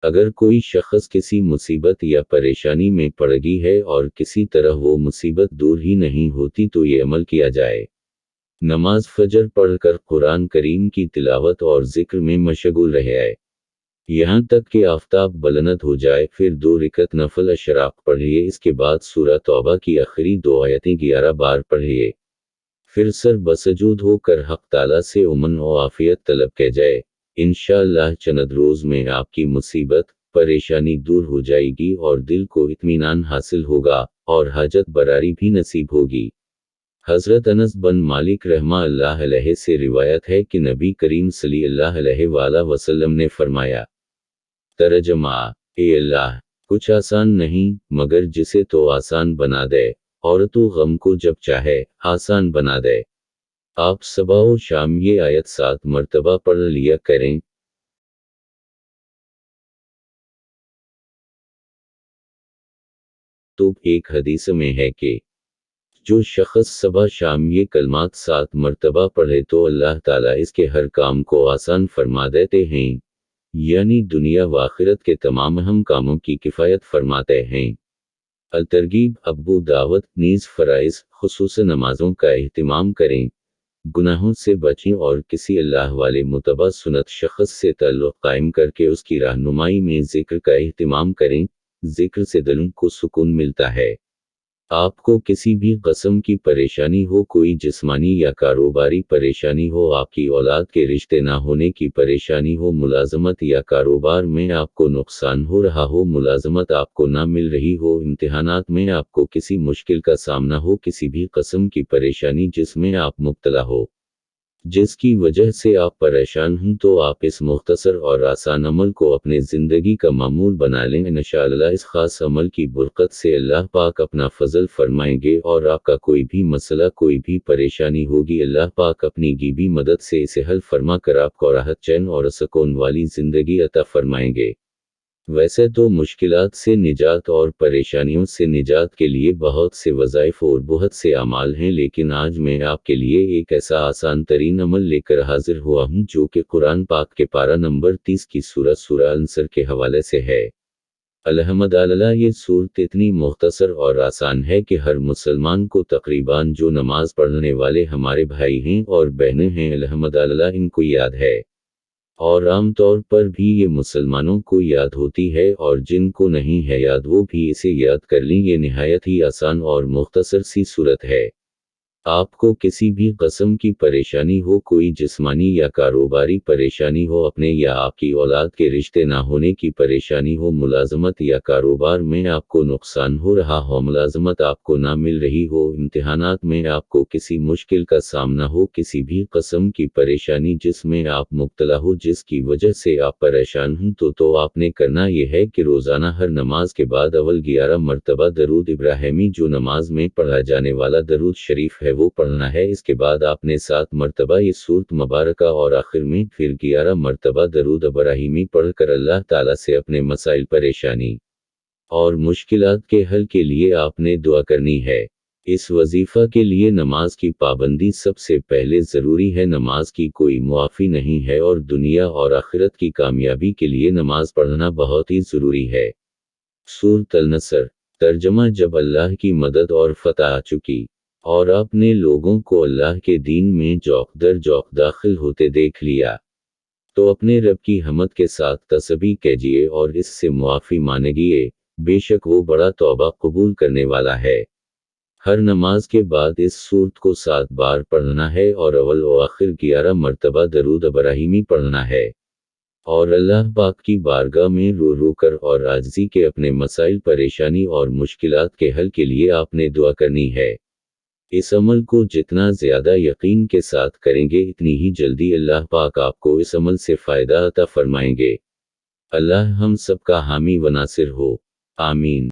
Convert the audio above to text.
اگر کوئی شخص کسی مصیبت یا پریشانی میں پڑ گئی ہے اور کسی طرح وہ مصیبت دور ہی نہیں ہوتی تو یہ عمل کیا جائے: نماز فجر پڑھ کر قرآن کریم کی تلاوت اور ذکر میں مشغول رہے یہاں تک کہ آفتاب بلند ہو جائے، پھر 2 رکعت نفل اشراق پڑھیے، اس کے بعد سورہ توبہ کی آخری 2 آیتیں 11 بار پڑھیے، پھر سر بسجود ہو کر حق تعالیٰ سے امن و عافیت طلب کی جائے۔ انشاءاللہ چند روز میں آپ کی مصیبت، پریشانی دور ہو جائے گی اور دل کو اطمینان حاصل ہوگا اور حاجت براری بھی نصیب ہوگی۔ حضرت انس بن مالک رحمہ اللہ علیہ سے روایت ہے کہ نبی کریم صلی اللہ علیہ وآلہ وسلم نے فرمایا: ترجمہ: اے اللہ، کچھ آسان نہیں مگر جسے تو آسان بنا دے، اور تو غم کو جب چاہے آسان بنا دے۔ آپ صبح و شام یہ آیت 7 مرتبہ پڑھ لیا کریں۔ تو ایک حدیث میں ہے کہ جو شخص صبح شام یہ کلمات 7 مرتبہ پڑھے تو اللہ تعالیٰ اس کے ہر کام کو آسان فرما دیتے ہیں، یعنی دنیا و آخرت کے تمام اہم کاموں کی کفایت فرماتے ہیں۔ الترغیب ابو داود نیز فرائض، خصوصاً نمازوں کا اہتمام کریں، گناہوں سے بچیں اور کسی اللہ والے متبع سنت شخص سے تعلق قائم کر کے اس کی رہنمائی میں ذکر کا اہتمام کریں۔ ذکر سے دلوں کو سکون ملتا ہے۔ آپ کو کسی بھی قسم کی پریشانی ہو، کوئی جسمانی یا کاروباری پریشانی ہو، آپ کی اولاد کے رشتے نہ ہونے کی پریشانی ہو، ملازمت یا کاروبار میں آپ کو نقصان ہو رہا ہو، ملازمت آپ کو نہ مل رہی ہو، امتحانات میں آپ کو کسی مشکل کا سامنا ہو، کسی بھی قسم کی پریشانی جس میں آپ مبتلا ہو، جس کی وجہ سے آپ پریشان ہوں، تو آپ اس مختصر اور آسان عمل کو اپنے زندگی کا معمول بنا لیں۔ انشاءاللہ اس خاص عمل کی برکت سے اللہ پاک اپنا فضل فرمائیں گے اور آپ کا کوئی بھی مسئلہ، کوئی بھی پریشانی ہوگی، اللہ پاک اپنی غیبی مدد سے اسے حل فرما کر آپ کو راحت، چین اور سکون والی زندگی عطا فرمائیں گے۔ ویسے تو مشکلات سے نجات اور پریشانیوں سے نجات کے لیے بہت سے وظائف اور بہت سے اعمال ہیں، لیکن آج میں آپ کے لیے ایک ایسا آسان ترین عمل لے کر حاضر ہوا ہوں جو کہ قرآن پاک کے پارہ نمبر 30 کی سورہ العنصر کے حوالے سے ہے۔ الحمدللہ یہ سورت اتنی مختصر اور آسان ہے کہ ہر مسلمان کو تقریباً جو نماز پڑھنے والے ہمارے بھائی ہیں اور بہنیں ہیں، الحمدللہ ان کو یاد ہے، اور عام طور پر بھی یہ مسلمانوں کو یاد ہوتی ہے، اور جن کو نہیں ہے یاد وہ بھی اسے یاد کر لیں۔ یہ نہایت ہی آسان اور مختصر سی صورت ہے۔ آپ کو کسی بھی قسم کی پریشانی ہو، کوئی جسمانی یا کاروباری پریشانی ہو، اپنے یا آپ کی اولاد کے رشتے نہ ہونے کی پریشانی ہو، ملازمت یا کاروبار میں آپ کو نقصان ہو رہا ہو، ملازمت آپ کو نہ مل رہی ہو، امتحانات میں آپ کو کسی مشکل کا سامنا ہو، کسی بھی قسم کی پریشانی جس میں آپ مبتلا ہو، جس کی وجہ سے آپ پریشان ہوں، تو آپ نے کرنا یہ ہے کہ روزانہ ہر نماز کے بعد اول 11 مرتبہ درود ابراہیمی، جو نماز میں پڑھا جانے والا درود شریف ہے، وہ پڑھنا ہے۔ اس کے بعد آپ نے 7 مرتبہ یہ سورت مبارکہ اور آخر میں پھر 11 مرتبہ درود ابراہیمی پڑھ کر اللہ تعالیٰ سے اپنے مسائل، پریشانی اور مشکلات کے حل کے لیے آپ نے دعا کرنی ہے۔ اس وظیفہ کے لیے نماز کی پابندی سب سے پہلے ضروری ہے۔ نماز کی کوئی معافی نہیں ہے، اور دنیا اور آخرت کی کامیابی کے لیے نماز پڑھنا بہت ہی ضروری ہے۔ سورۃ النصر۔ ترجمہ: جب اللہ کی مدد اور فتح آ چکی اور آپ نے لوگوں کو اللہ کے دین میں جوق در جوق داخل ہوتے دیکھ لیا، تو اپنے رب کی حمد کے ساتھ تسبیح کیجیے اور اس سے معافی مانگیے، بے شک وہ بڑا توبہ قبول کرنے والا ہے۔ ہر نماز کے بعد اس سورت کو 7 بار پڑھنا ہے اور اول و آخر 11 مرتبہ درود ابراہیمی پڑھنا ہے، اور اللہ پاک کی بارگاہ میں رو رو کر اور عاجزی کے اپنے مسائل، پریشانی اور مشکلات کے حل کے لیے آپ نے دعا کرنی ہے۔ اس عمل کو جتنا زیادہ یقین کے ساتھ کریں گے، اتنی ہی جلدی اللہ پاک آپ کو اس عمل سے فائدہ عطا فرمائیں گے۔ اللہ ہم سب کا حامی و ناصر ہو، آمین۔